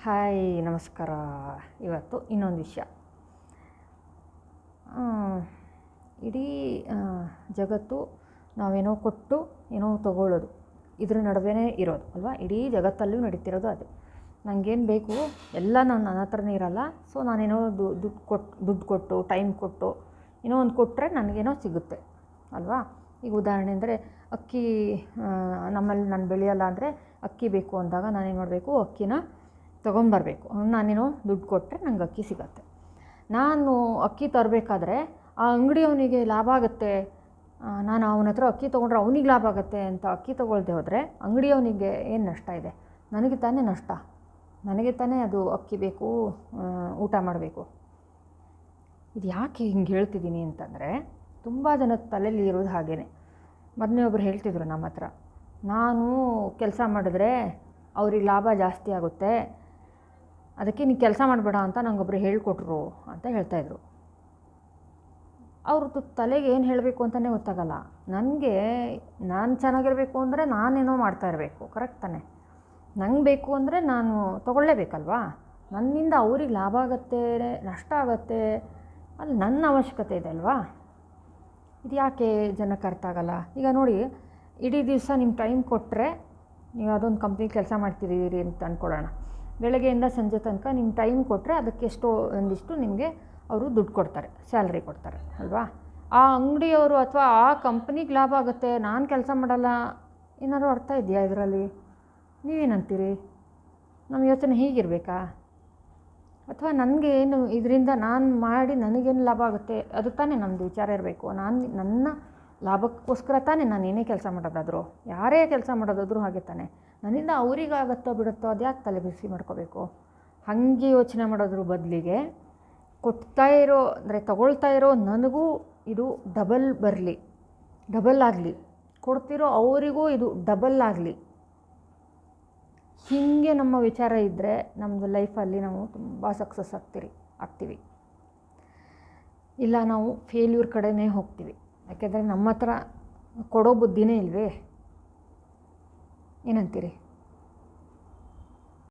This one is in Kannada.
ಹಾಯ್ ನಮಸ್ಕಾರ. ಇವತ್ತು ಇನ್ನೊಂದು ವಿಷಯ. ಇಡೀ ಜಗತ್ತು ನಾವೇನೋ ಕೊಟ್ಟು ಏನೋ ತಗೊಳ್ಳೋದು, ಇದ್ರ ನಡುವೆ ಇರೋದು ಅಲ್ವಾ. ಇಡೀ ಜಗತ್ತಲ್ಲೂ ನಡೀತಿರೋದು ಅದೇ. ನನಗೇನು ಬೇಕು ಎಲ್ಲ ನನ್ನ ಹತ್ರನೇ ಇರಲ್ಲ. ಸೊ ನಾನೇನೋ ದುಡ್ಡು ಕೊಟ್ಟು ಟೈಮ್ ಕೊಟ್ಟು ಏನೋ ಒಂದು ಕೊಟ್ಟರೆ ನನಗೇನೋ ಸಿಗುತ್ತೆ ಅಲ್ವಾ. ಈಗ ಉದಾಹರಣೆ ಅಂದರೆ ಅಕ್ಕಿ, ನಮ್ಮಲ್ಲಿ ನಾನು ಬೆಳೆಯಲ್ಲ ಅಂದರೆ ಅಕ್ಕಿ ಬೇಕು ಅಂದಾಗ ನಾನೇನು ಮಾಡಬೇಕು, ಅಕ್ಕಿನ ತೊಗೊಂಬರ್ಬೇಕು. ನಾನೇನೋ ದುಡ್ಡು ಕೊಟ್ಟರೆ ನಂಗೆ ಅಕ್ಕಿ ಸಿಗತ್ತೆ. ನಾನು ಅಕ್ಕಿ ತರಬೇಕಾದ್ರೆ ಆ ಅಂಗಡಿಯವನಿಗೆ ಲಾಭ ಆಗುತ್ತೆ, ನಾನು ಅವನ ಹತ್ರ ಅಕ್ಕಿ ತೊಗೊಂಡ್ರೆ ಅವನಿಗೆ ಲಾಭ ಆಗುತ್ತೆ ಅಂತ ಅಕ್ಕಿ ತೊಗೊಳ್ದೆ ಹೋದರೆ ಅಂಗಡಿಯವನಿಗೆ ಏನು ನಷ್ಟ ಇದೆ? ನನಗೆ ತಾನೇ ನಷ್ಟ. ನನಗೆ ತಾನೇ ಅದು ಅಕ್ಕಿ ಬೇಕು, ಊಟ ಮಾಡಬೇಕು. ಇದು ಯಾಕೆ ಹಿಂಗೆ ಹೇಳ್ತಿದ್ದೀನಿ ಅಂತಂದರೆ, ತುಂಬ ಜನದ ತಲೆಯಲ್ಲಿ ಇರೋದು ಹಾಗೇ. ಮೊದಲೇ ಒಬ್ರು ಹೇಳ್ತಿದ್ರು ನಮ್ಮ ಹತ್ರ, ನಾನು ಕೆಲಸ ಮಾಡಿದ್ರೆ ಅವ್ರಿಗೆ ಲಾಭ ಜಾಸ್ತಿ ಆಗುತ್ತೆ, ಅದಕ್ಕೆ ನೀನು ಕೆಲಸ ಮಾಡಬೇಡ ಅಂತ ನಂಗೊಬ್ರು ಹೇಳ್ಕೊಟ್ರು ಅಂತ ಹೇಳ್ತಾಯಿದ್ರು. ಅವ್ರದ್ದು ತಲೆಗೆ ಏನು ಹೇಳಬೇಕು ಅಂತಲೇ ಗೊತ್ತಾಗಲ್ಲ. ನಾನು ಚೆನ್ನಾಗಿರಬೇಕು ಅಂದರೆ ನಾನೇನೋ ಮಾಡ್ತಾ ಇರಬೇಕು, ಕರೆಕ್ಟ್ ತಾನೆ? ನಂಗೆ ಬೇಕು ಅಂದರೆ ನಾನು ತೊಗೊಳ್ಳೇಬೇಕಲ್ವಾ. ನನ್ನಿಂದ ಅವ್ರಿಗೆ ಲಾಭ ಆಗುತ್ತೆ, ನಷ್ಟ ಆಗುತ್ತೆ, ಅದು ನನ್ನ ಅವಶ್ಯಕತೆ ಇದೆ ಅಲ್ವಾ. ಇದು ಯಾಕೆ ಜನಕ್ಕೆ ಅರ್ಥ ಆಗಲ್ಲ? ಈಗ ನೋಡಿ, ಇಡೀ ದಿವಸ ನಿಮ್ಮ ಟೈಮ್ ಕೊಟ್ಟರೆ, ನೀವು ಯಾವುದೊಂದು ಕಂಪ್ನಿ ಕೆಲಸ ಮಾಡ್ತಿದ್ದೀರಿ ಅಂತ ಅಂದ್ಕೊಳ್ಳೋಣ. ಬೆಳಗ್ಗೆಯಿಂದ ಸಂಜೆ ತನಕ ನಿಮ್ಮ ಟೈಮ್ ಕೊಟ್ಟರೆ ಅದಕ್ಕೆ ಒಂದಿಷ್ಟು ನಿಮಗೆ ಅವರು ದುಡ್ಡು ಕೊಡ್ತಾರೆ, ಸ್ಯಾಲ್ರಿ ಕೊಡ್ತಾರೆ ಅಲ್ವಾ. ಆ ಅಂಗಡಿಯವರು ಅಥವಾ ಆ ಕಂಪ್ನಿಗೆ ಲಾಭ ಆಗುತ್ತೆ, ನಾನು ಕೆಲಸ ಮಾಡಲ್ಲ. ಏನಾದರೂ ಅರ್ಥ ಇದೆಯಾ ಇದರಲ್ಲಿ? ನೀವೇನಂತೀರಿ? ನಮ್ಮ ಯೋಚನೆ ಹೀಗಿರಬೇಕಾ? ಅಥವಾ ನನಗೆ ಏನು ಇದರಿಂದ ನಾನು ಮಾಡಿ ನನಗೇನು ಲಾಭ ಆಗುತ್ತೆ, ಅದು ತಾನೇ ನಮ್ಮದು ವಿಚಾರ ಇರಬೇಕು. ನನ್ನ ಲಾಭಕ್ಕೋಸ್ಕರ ತಾನೇ ನಾನು ಏನೇ ಕೆಲಸ ಮಾಡೋದಾದರೂ, ಯಾರೇ ಕೆಲಸ ಮಾಡೋದಾದರೂ ಹಾಗೆ ತಾನೆ. ನನ್ನಿಂದ ಅವರಿಗಾಗತ್ತೋ ಬಿಡುತ್ತೋ ಅದು ಯಾಕೆ ತಲೆ ಬಿಸಿ ಮಾಡ್ಕೋಬೇಕು? ಹಾಗೆ ಯೋಚನೆ ಮಾಡೋದ್ರ ಬದಲಿಗೆ ಕೊಡ್ತಾ ಇರೋ ಅಂದರೆ ತಗೊಳ್ತಾ ಇರೋ ನನಗೂ ಇದು ಡಬಲ್ ಆಗಲಿ, ಕೊಡ್ತಿರೋ ಅವರಿಗೂ ಇದು ಡಬಲ್ ಆಗಲಿ. ಹೀಗೆ ನಮ್ಮ ವಿಚಾರ ಇದ್ದರೆ ನಮ್ಮದು ಲೈಫಲ್ಲಿ ನಾವು ತುಂಬ ಸಕ್ಸಸ್ ಆಗ್ತೀವಿ. ಇಲ್ಲ ನಾವು ಫೇಲ್ಯೂರ್ ಕಡೆನೇ ಹೋಗ್ತೀವಿ. ಯಾಕೆಂದರೆ ನಮ್ಮ ಹತ್ರ ಕೊಡೋ ಬುದ್ಧಿನೇ ಇಲ್ವೇ? ಏನಂತೀರಿ?